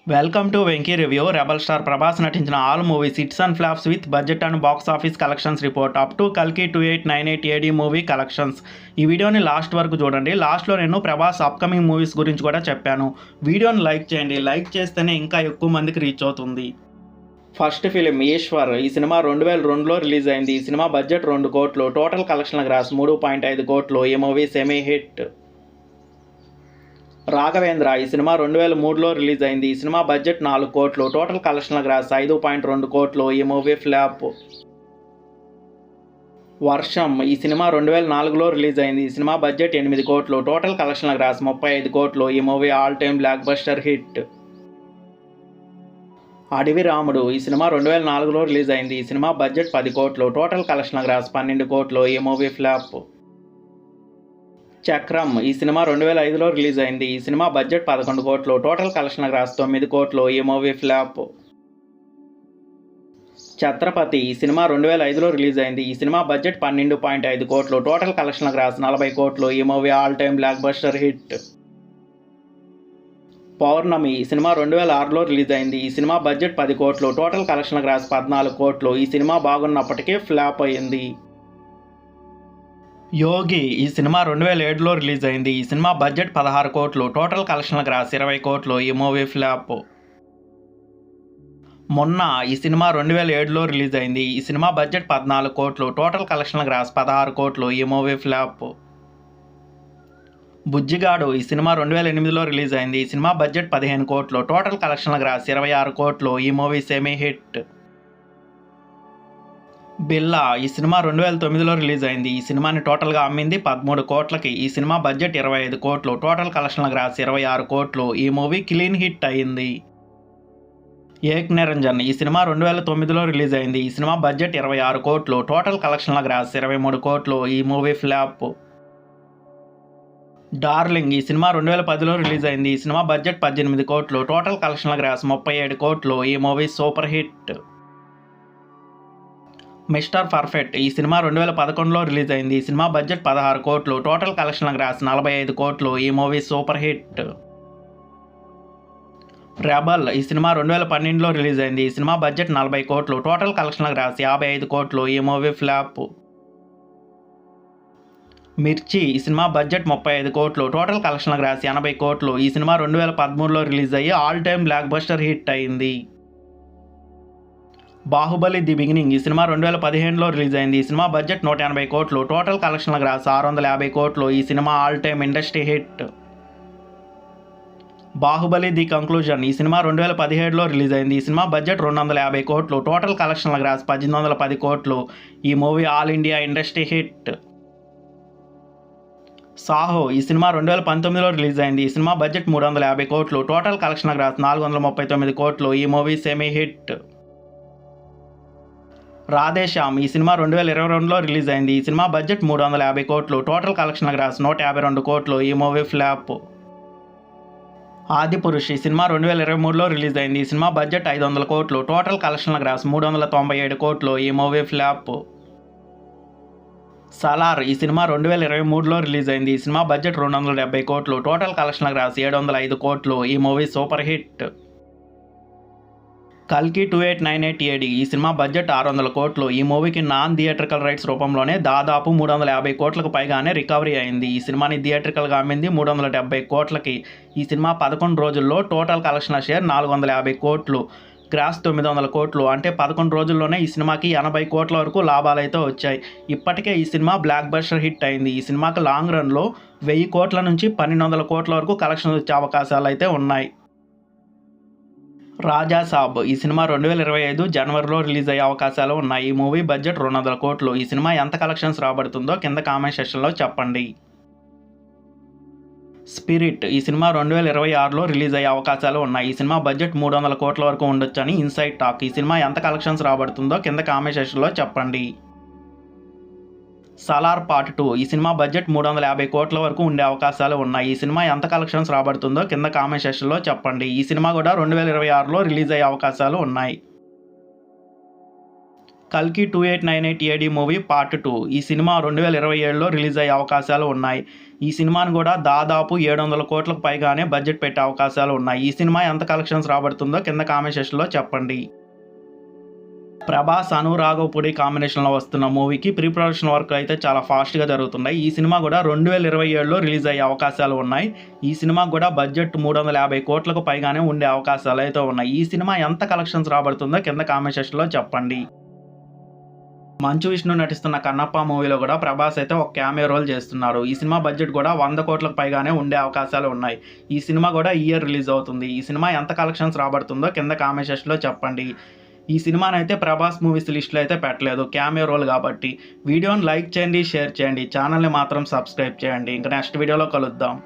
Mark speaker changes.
Speaker 1: Welcome to Venky review. Rebel star Prabhas నటించిన all movies hits and flops with budget and box office collections report up to కల్కి 2898 ఏడీ movie collections. ఈ వీడియోని last వరకు చూడండి. లాస్ట్లో నేను ప్రభాస్ అప్కమింగ్ మూవీస్ గురించి కూడా చెప్పాను. వీడియోని లైక్ చేయండి. లైక్ చేస్తేనే ఇంకా ఎక్కువ మందికి రీచ్ అవుతుంది. First film Eeshwar. ఈ సినిమా 2002లో రిలీజ్ అయింది. ఈ సినిమా బడ్జెట్ 2 కోట్లు, టోటల్ కలెక్షన్ గ్రాస్ 3.5 కోట్లు. ఈ మూవీ సెమీ హిట్. రాఘవేంద్ర. ఈ సినిమా 2003లో రిలీజ్ అయింది. ఈ సినిమా బడ్జెట్ 4 కోట్లు, టోటల్ కలెక్షన్ గ్రాస్ 5.2 కోట్లు. ఈ మూవీ ఫ్లాప్. వర్షం. ఈ సినిమా 2004లో రిలీజ్ అయింది. ఈ సినిమా బడ్జెట్ 8 కోట్లు, టోటల్ కలెక్షన్ గ్రాస్ 35 కోట్లు. ఈ movie all time blockbuster hit. అడవి రాముడు. ఈ సినిమా 2004లో రిలీజ్ అయింది. ఈ సినిమా బడ్జెట్ 10 కోట్లు, టోటల్ కలెక్షన్ గ్రాస్ 12 కోట్లు. ఈ మూవీ ఫ్లాప్. చక్రం. ఈ సినిమా 2005లో రిలీజ్ అయింది. ఈ సినిమా బడ్జెట్ 11 కోట్లు, టోటల్ కలెక్షన్ గ్రాస్ 9 కోట్లు. ఈ మూవీ ఫ్లాప్. ఛత్రపతి. ఈ సినిమా 2005లో రిలీజ్ అయింది. ఈ సినిమా బడ్జెట్ 12.5 కోట్లు, టోటల్ కలెక్షన్ గ్రాస్ 40 కోట్లు. ఈ movie all time blockbuster hit. Pournami. ఈ సినిమా 2006లో రిలీజ్ అయింది. ఈ సినిమా బడ్జెట్ 10 కోట్లు, టోటల్ కలెక్షన్ గ్రాస్ 14 కోట్లు. ఈ సినిమా బాగున్నప్పటికీ ఫ్లాప్ అయింది. యోగి. ఈ సినిమా 2007లో రిలీజ్ అయింది. ఈ సినిమా బడ్జెట్ 16 కోట్లు, టోటల్ కలెక్షన్ గ్రాస్ 20 కోట్లు. ఈ మూవీ ఫ్లాప్. మొన్న. ఈ సినిమా 2007లో రిలీజ్ అయింది. ఈ సినిమా బడ్జెట్ 14 కోట్లు, టోటల్ కలెక్షన్ గ్రాస్ 16 కోట్లు. ఈ మూవీ ఫ్లాప్. బుజ్జిగాడు. ఈ సినిమా 2008లో రిలీజ్ అయింది. ఈ సినిమా బడ్జెట్ 15 కోట్లు, టోటల్ కలెక్షన్ గ్రాస్ 26 కోట్లు. ఈ మూవీ సెమీ హిట్. బిల్లా. ఈ సినిమా 2009లో రిలీజ్ అయింది. ఈ సినిమాని టోటల్గా అమ్మింది 13 కోట్లకి. ఈ సినిమా బడ్జెట్ 25 కోట్లు, టోటల్ కలెక్షన్ గ్రాస్ 26 కోట్లు. ఈ మూవీ క్లీన్ హిట్ అయింది. ఏక్ నిరంజన్. ఈ సినిమా 2009లో రిలీజ్ అయింది. ఈ సినిమా బడ్జెట్ 26 కోట్లు, టోటల్ కలెక్షన్ గ్రాస్ 23 కోట్లు. ఈ మూవీ ఫ్లాప్. డార్లింగ్. ఈ సినిమా 2010లో రిలీజ్ అయింది. ఈ సినిమా బడ్జెట్ 18 కోట్లు, టోటల్ కలెక్షన్ గ్రాస్ 37 కోట్లు. ఈ movie super hit. Mister perfect. ఈ సినిమా 2011లో రిలీజ్ అయింది. ఈ సినిమా బడ్జెట్ 16 కోట్లు, టోటల్ కలెక్షన్ గ్రాస్ 45 కోట్లు. ఈ మూవీ సూపర్ హిట్. రెబల్. ఈ సినిమా 2012లో రిలీజ్ అయింది. ఈ సినిమా బడ్జెట్ 40 కోట్లు, టోటల్ కలెక్షన్ గ్రాస్ 55 కోట్లు. ఈ మూవీ ఫ్లాప్. మిర్చి. ఈ సినిమా బడ్జెట్ 35 కోట్లు, టోటల్ కలెక్షన్ గ్రాస్ 80 కోట్లు. ఈ సినిమా 2013లో రిలీజ్ అయ్యి all time blockbuster hit అయింది. Baahubali the beginning. ఈ సినిమా 2015లో రిలీజ్ అయింది. ఈ సినిమా బడ్జెట్ 180 కోట్లు, టోటల్ కలెక్షన్ గ్రాస్ 650 కోట్లు. ఈ cinema all time industry hit. Baahubali the conclusion. ఈ సినిమా 2017లో రిలీజ్ అయింది. ఈ సినిమా బడ్జెట్ 250 కోట్లు, టోటల్ కలెక్షన్ గ్రాస్ 1810 కోట్లు. ఈ movie all India industry hit. Saaho. ఈ సినిమా 2019లో రిలీజ్ అయింది. ఈ సినిమా బడ్జెట్ 350 కోట్లు, టోటల్ కలెక్షన్ గ్రాస్ 439 కోట్లు. ఈ మూవీ సెమీ హిట్. రాధేశ్యామ్. ఈ సినిమా 2022లో రిలీజ్ అయింది. ఈ సినిమా బడ్జెట్ 350 కోట్లు, టోటల్ కలెక్షన్ గ్రాస్ 152 కోట్లు. ఈ మూవీ ఫ్లాప్. ఆదిపురుష్. ఈ సినిమా 2023లో రిలీజ్ అయింది. ఈ సినిమా బడ్జెట్ 500 కోట్లు, టోటల్ కలెక్షన్ గ్రాస్ 397 కోట్లు. ఈ మూవీ ఫ్లాప్. సలార్. ఈ సినిమా 2023లో రిలీజ్ అయింది. ఈ సినిమా బడ్జెట్ 270 కోట్లు, టోటల్ కలెక్షన్ గ్రాస్ 705 కోట్లు. ఈ మూవీ సూపర్ హిట్. కల్కి 2898 ఏడీ. ఈ సినిమా బడ్జెట్ 600 కోట్లు. ఈ మూవీకి నాన్ థియేట్రికల్ రైట్స్ రూపంలోనే దాదాపు 350 కోట్లకు పైగానే రికవరీ అయింది. ఈ సినిమాని థియేట్రికల్గా అమ్మింది 370 కోట్లకి. ఈ సినిమా 11 రోజుల్లో టోటల్ కలెక్షన్ షేర్ 450 కోట్లు, గ్రాస్ 900 కోట్లు. అంటే 11 రోజుల్లోనే ఈ సినిమాకి 80 కోట్ల వరకు లాభాలైతే వచ్చాయి. ఇప్పటికే ఈ సినిమా బ్లాక్ బస్టర్ హిట్ అయింది. ఈ సినిమాకి లాంగ్ రన్లో 1000 కోట్ల నుంచి 1200 కోట్ల వరకు కలెక్షన్ వచ్చే అవకాశాలు అయితే ఉన్నాయి. రాజా సాబ్. ఈ సినిమా 2025 జనవరిలో రిలీజ్ అయ్యే అవకాశాలు ఉన్నాయి. ఈ మూవీ బడ్జెట్ 200 కోట్లు. ఈ సినిమా ఎంత కలెక్షన్స్ రాబడుతుందో కింద కామెంట్ సెక్షన్లో చెప్పండి. స్పిరిట్. ఈ సినిమా 2026లో రిలీజ్ అయ్యే అవకాశాలు ఉన్నాయి. ఈ సినిమా బడ్జెట్ 300 కోట్ల వరకు ఉండొచ్చని ఇన్సైడ్ టాక్. ఈ సినిమా ఎంత కలెక్షన్స్ రాబడుతుందో కింద కామెంట్ సెక్షన్లో చెప్పండి. సలార్ పార్ట్ 2. ఈ సినిమా బడ్జెట్ 350 కోట్ల వరకు ఉండే అవకాశాలు ఉన్నాయి. ఈ సినిమా ఎంత కలెక్షన్స్ రాబడుతుందో కింద కామెంట్ సెక్షన్లో చెప్పండి. ఈ సినిమా కూడా 2026లో రిలీజ్ అయ్యే అవకాశాలు ఉన్నాయి. కల్కి 2898 ఏడి మూవీ పార్ట్ 2 ఈ సినిమా 2027లో రిలీజ్ అయ్యే అవకాశాలు ఉన్నాయి. ఈ సినిమాను కూడా దాదాపు 700 కోట్లకు పైగానే బడ్జెట్ పెట్టే అవకాశాలు ఉన్నాయి. ఈ సినిమా ఎంత కలెక్షన్స్ రాబడుతుందో కింద కామెంట్ సెక్షన్లో చెప్పండి. ప్రభాస్ అను రాఘవపూడి కాంబినేషన్లో వస్తున్న మూవీకి ప్రీ ప్రొడక్షన్ వర్క్ అయితే చాలా ఫాస్ట్గా జరుగుతున్నాయి. ఈ సినిమా కూడా 2027లో రిలీజ్ అయ్యే అవకాశాలు ఉన్నాయి. ఈ సినిమా కూడా బడ్జెట్ 350 కోట్లకు పైగానే ఉండే అవకాశాలు అయితే ఉన్నాయి. ఈ సినిమా ఎంత కలెక్షన్స్ రాబడుతుందో కింద కామెంట్ సెక్షన్లో చెప్పండి. మంచు విష్ణు నటిస్తున్న కన్నప్ప మూవీలో కూడా ప్రభాస్ అయితే ఒక క్యామియో రోల్ చేస్తున్నారు. ఈ సినిమా బడ్జెట్ కూడా 100 కోట్లకు పైగానే ఉండే అవకాశాలు ఉన్నాయి. ఈ సినిమా కూడా ఈ ఇయర్ రిలీజ్ అవుతుంది. ఈ సినిమా ఎంత కలెక్షన్స్ రాబడుతుందో కింద కామెంట్ సెక్షన్లో చెప్పండి. ఈ సినిమానైతే ప్రభాస్ మూవీస్ లిస్ట్లో అయితే పెట్టలేదు, క్యామియో రోల్ కాబట్టి. వీడియోని లైక్ చేయండి, షేర్ చేయండి, ఛానల్ని మాత్రం సబ్స్క్రైబ్ చేయండి. ఇంకా నెక్స్ట్ వీడియోలో కలుద్దాం.